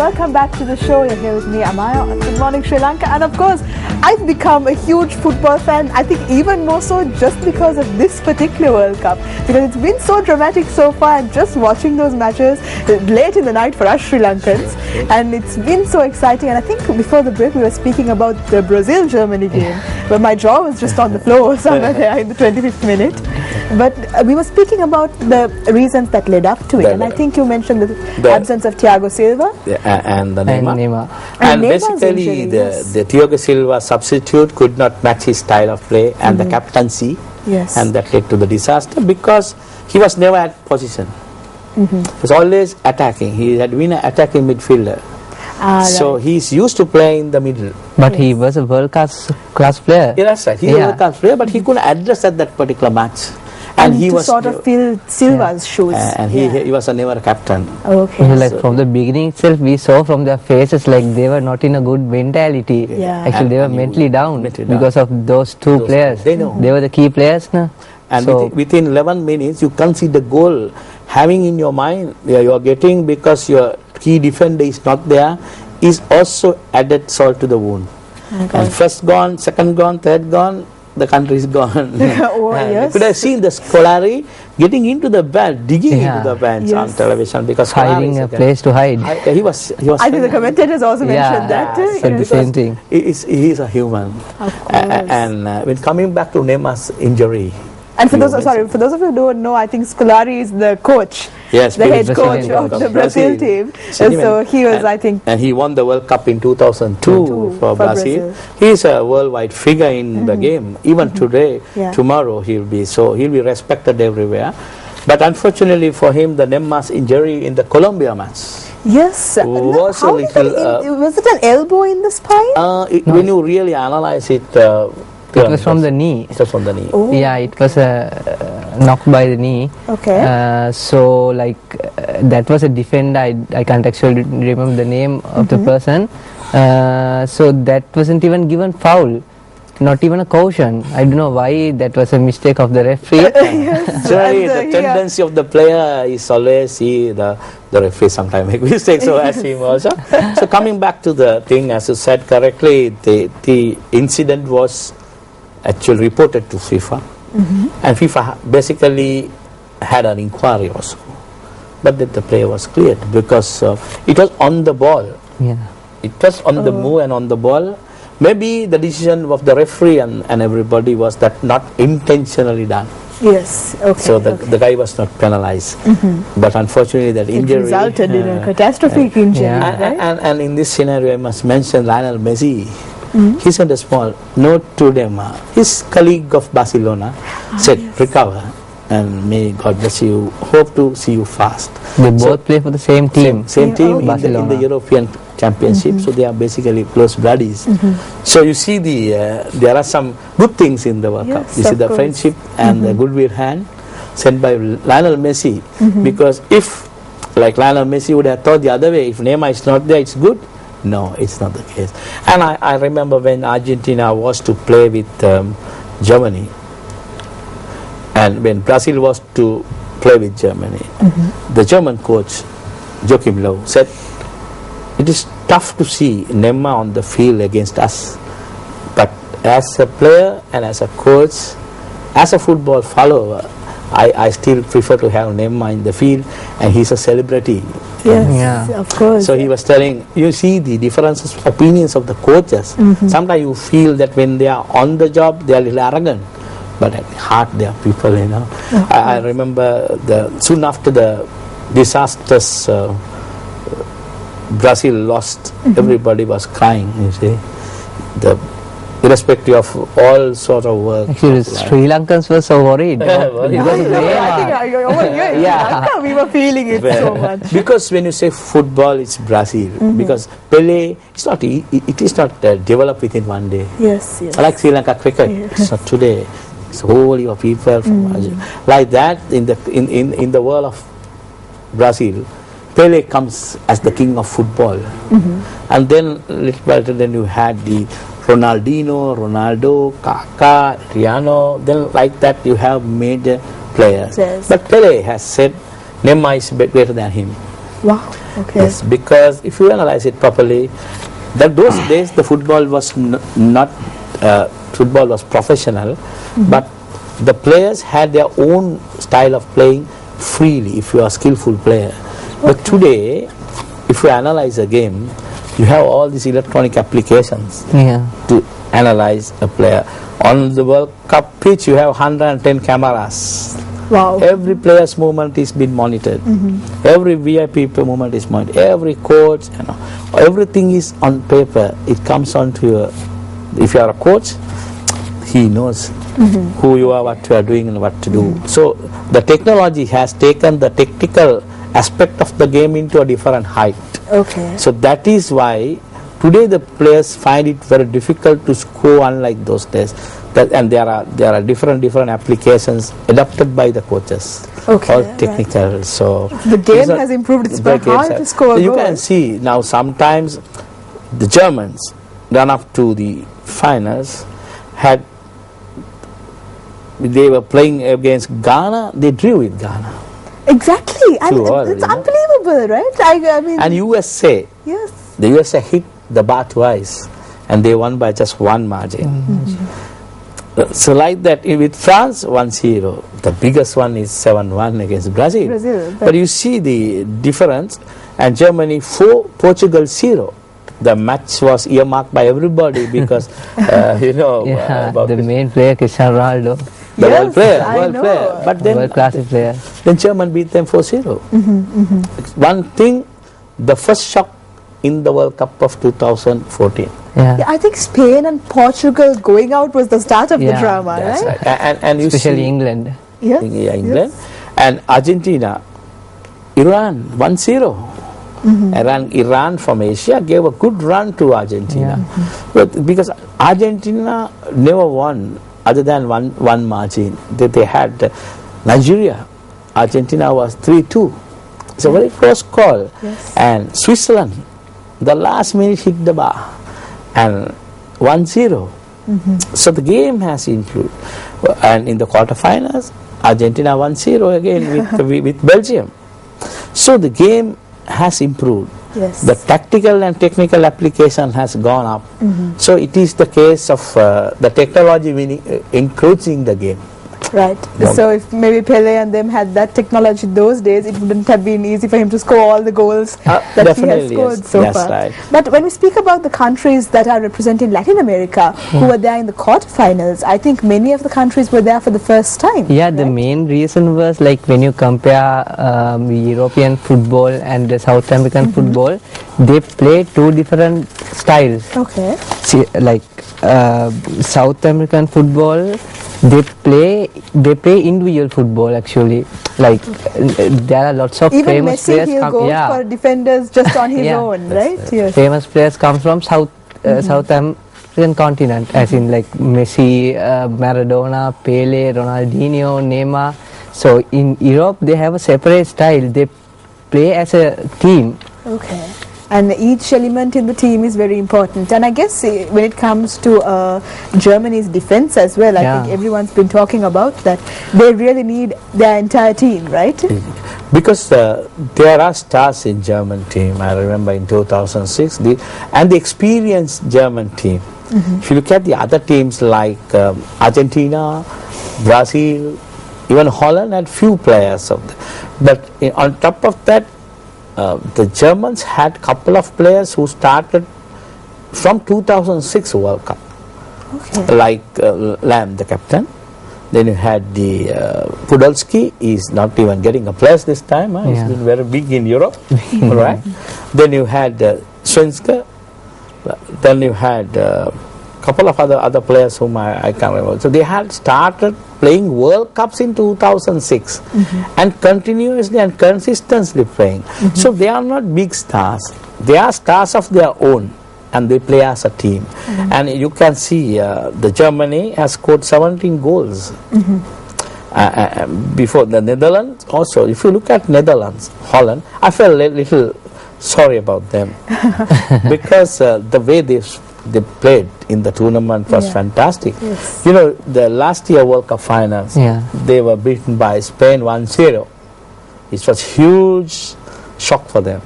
welcome back to the show. You're here with me, Amaya, on Good Morning Sri Lanka. And of course, I've become a huge football fan, I think even more so just because of this particular World Cup. Because it's been so dramatic so far, and just watching those matches late in the night for us Sri Lankans. And it's been so exciting. And I think before the break, we were speaking about the Brazil-Germany game, where my jaw was just on the floor somewhere there in the 25th minute. But we were speaking about the reasons that led up to it, and I think you mentioned the absence of Thiago Silva and Neymar. And basically, the Thiago Silva substitute could not match his style of play and the captaincy, and that led to the disaster because he was never at position. He was always attacking. He had been an attacking midfielder. So he's used to play in the middle. But he was a world-class player. Yeah, that's right. He's a world-class player, but he couldn't address at that particular match. And he was sort of fill Silva's shoes. And he was never a captain. Okay. Like from the beginning itself, we saw from their faces like they were not in a good mentality. Actually, they were mentally down because of those two players. They were the key players. No? And within 11 minutes, you can see the goal having in your mind, you are getting because your key defender is not there, is also added salt to the wound. And first gone, second gone, third gone, the country is gone. Could have seen the Scolari getting into the bench, digging into the bench on television because hiding a place to hide. He was. I think the commentators also mentioned that. Said the same thing. He is a human. And when coming back to Neymar's injury. And for those of you who don't know, I think Scolari is the coach, the head coach of the Brazil team. So he was, I think, and he won the World Cup in 2002 for Brazil. He is a worldwide figure in the game. Even today, tomorrow he'll be respected everywhere. But unfortunately for him, the Neymar's injury in the Colombia match. Yes. Was was it an elbow in the spine? When you really analyze it. It was from the knee. It was from the knee. Yeah, it was knocked by the knee. Okay. So like that was a defender. I can't actually remember the name of the person. So that wasn't even given foul. Not even a caution. I don't know why that was a mistake of the referee. Sorry, the tendency of the player is always see the referee sometimes make mistakes, so as him also. So coming back to the thing, as you said correctly, the incident was actually reported to FIFA, and FIFA basically had an inquiry also, but that the player was cleared because it was on the ball. It was on the move and on the ball. Maybe the decision of the referee and everybody was that not intentionally done. Yes. Okay. So the guy was not penalized, but unfortunately that injury resulted in a catastrophic injury. And in this scenario, I must mention Lionel Messi. He sent a small note to Neymar. His colleague of Barcelona said, "Recover, and may God bless you. Hope to see you fast." They both play for the same team. Same team in the European Championship. So they are basically close buddies. So you see there are some good things in the World Cup. You see the friendship and the goodwill hand sent by Lionel Messi. Because if, like Lionel Messi would have thought the other way, if Neymar is not there, it's good. No, it's not the case. And I remember when Argentina was to play with Germany, and when Brazil was to play with Germany, the German coach, Joachim Löw, said, "It is tough to see Neymar on the field against us. But as a player and as a coach, as a football follower, I still prefer to have Neymar in the field, and he's a celebrity." Yes, of course. So he was telling, you see the differences, opinions of the coaches. Sometimes you feel that when they are on the job, they are a little arrogant. But at heart, they are people, you know. I remember soon after the disastrous Brazil lost, everybody was crying, you see. Irrespective of all sort of work. Actually, Sri Lankans were so worried. We were feeling it so much. Because when you say football, it's Brazil. Because Pele, it is not developed within one day. Yes. Like Sri Lanka cricket, it's not today. It's whole of people from like that in the world of Brazil. Pele comes as the king of football, and then little better than you had the Ronaldinho, Ronaldo, Kaká, Riano. Then like that you have major players. But Pele has said Neymar is better than him. Wow. Okay. Yes, because if you analyze it properly, that those days the football was not football was professional, but the players had their own style of playing freely if you are a skillful player. But today, if you analyze a game, you have all these electronic applications to analyze a player. On the World Cup pitch, you have 110 cameras. Wow. Every player's movement is being monitored. Every VIP movement is monitored. Every coach, everything is on paper. It comes on to your. If you are a coach, he knows who you are, what you are doing, and what to do. So the technology has taken the technical aspect of the game into a different height. Okay. So that is why today the players find it very difficult to score, unlike those days. And there are different applications adopted by the coaches. Okay, all technical. Right. So the game has improved. It's very hard to score. You can see now sometimes the Germans run up to the finals. They were playing against Ghana. They drew with Ghana. Exactly. It's unbelievable, right? I mean. And USA. Yes. The USA hit the bar twice, and they won by just one margin. So like that, with France 1-0, the biggest one is 7-1 against Brazil. But you see the difference, and Germany 4, Portugal 0. The match was earmarked by everybody because, about the main player, Cristiano Ronaldo. The world player. But then, world-class player. Then Germany beat them 4-0. One thing, the first shock in the World Cup of 2014. Yeah, I think Spain and Portugal going out was the start of the drama, right? And you especially see England. England. Yes. And Argentina, Iran 1-0. Iran from Asia gave a good run to Argentina. But because Argentina never won other than one margin. They had Nigeria. Argentina was 3-2. It's a very close call. Yes. And Switzerland, the last minute hit the bar. And 1-0. So the game has improved. And in the quarterfinals, Argentina 1-0 again with Belgium. So the game has improved. Yes. The tactical and technical application has gone up. So it is the case of the technology increasing the game. Right. So if maybe Pele and them had that technology those days, it wouldn't have been easy for him to score all the goals that he has scored so far. Right. But when we speak about the countries that are representing Latin America, who were there in the quarterfinals, I think many of the countries were there for the first time. Yeah, right? The main reason was like when you compare European football and the South American football, they play two different styles. Okay. See, like South American football, they play individual football actually. Like there are lots of even famous Messi, players. He'll go for defenders just on his own, right? Yes. Famous players come from South American continent, as in like Messi, Maradona, Pele, Ronaldinho, Neymar. So in Europe they have a separate style. They play as a team. Okay. And each element in the team is very important. And I guess when it comes to Germany's defense as well, I think everyone's been talking about that. They really need their entire team, right? Because there are stars in German team. I remember in 2006, and the experienced German team. If you look at the other teams like Argentina, Brazil, even Holland had few players of them. But on top of that, the Germans had couple of players who started from 2006 World Cup, like Lamb, the captain. Then you had the Podolski, is not even getting a place this time. He's been very big in Europe, right? Then you had Svenska. Then you had couple of other players whom I can't remember. So they had started playing World Cups in 2006 and continuously and consistently playing. So they are not big stars. They are stars of their own and they play as a team. And you can see the Germany has scored 17 goals. Before the Netherlands also. If you look at Netherlands, Holland, I felt a little sorry about them because the way they played in the tournament was fantastic. Yes. You know, the last year World Cup finals, they were beaten by Spain 1-0. It was huge shock for them.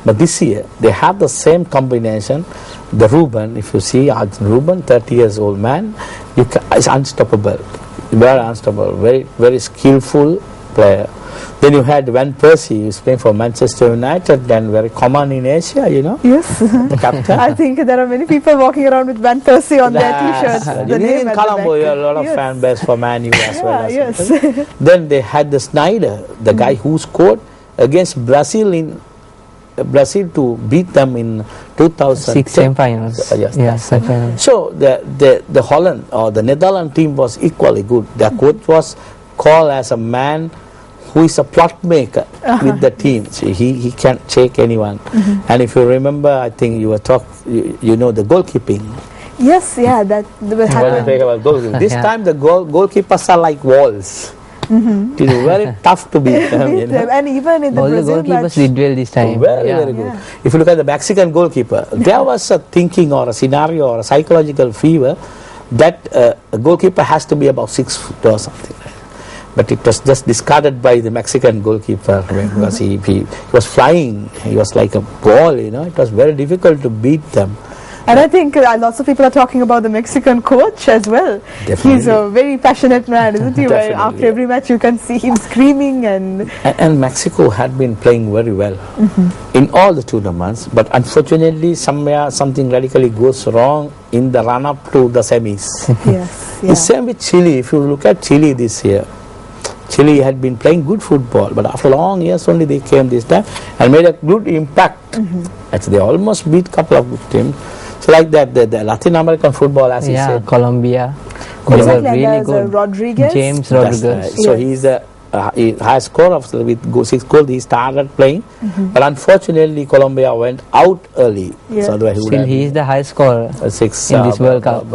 But this year, they have the same combination. The Ruben, if you see Arjun Ruben, 30 years old man, is unstoppable. Very unstoppable, very skillful player. Then you had Van Persie, who is playing for Manchester United, and very common in Asia, you know. Yes. The captain. I think there are many people walking around with Van Persie on their t-shirts. The name In at Colombo, the you back. have a lot of Yes. fan base for Man U as well. As Yes. Then they had the Snyder, the guy who scored against Brazil to beat them in 2006 semi-finals. Yes, semi-finals. So the Holland or the Netherlands team was equally good. Their coach was called as a man who is a plot maker with the team. So he can't shake anyone. And if you remember, I think you were you know the goalkeeping. Yes, yeah, that will happen. This time the goalkeepers are like walls. It is very tough to beat them. You know? And even in the All the Brazil goalkeepers match, did well this time. Very good. Yeah. If you look at the Mexican goalkeeper, there was a thinking or a scenario or a psychological fever that a goalkeeper has to be about 6 foot or something. But it was just discarded by the Mexican goalkeeper because he was flying. He was like a ball, you know. It was very difficult to beat them. And I think lots of people are talking about the Mexican coach as well. Definitely. He's a very passionate man, isn't he? Where after every match you can see him screaming and Mexico had been playing very well in all the tournaments, but unfortunately somewhere something radically goes wrong in the run-up to the semis. Yes, The same with Chile. If you look at Chile this year, Chile had been playing good football, but after long years only they came this time and made a good impact. Actually, they almost beat a couple of good teams. So like that, the Latin American football, as you said. Colombia. Exactly, They were really good. Rodriguez. James That's Rodriguez. right. So he's the high scorer with 6 goals. He started playing, but unfortunately Colombia went out early. Yeah. So otherwise he would Still, have he is the high scorer 6 in this World Cup.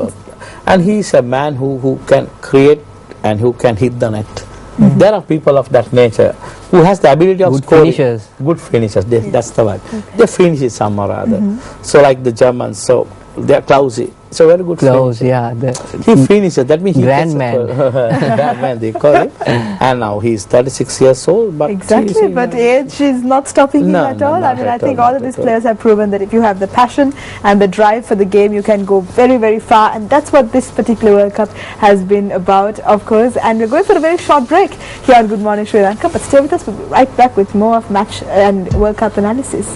and he's a man who can create and who can hit the net. There are people of that nature who has the ability of Good scoring. finishers. Good finishers. That's the word. They finish it some or other. So like the Germans. So they're Klause. So very good. Close, finisher. yeah. He finishes. That means he Grand gets a man. goal. Grand man, they call him. And now he's 36 years old. But Exactly, but age is not stopping him No, at no, all. not I mean, at I think all, all not of these at all. players have proven that if you have the passion and the drive for the game, you can go very, very far. And that's what this particular World Cup has been about, of course. And we're going for a very short break here on Good Morning Sri Lanka. But stay with us. We'll be right back with more of match and World Cup analysis.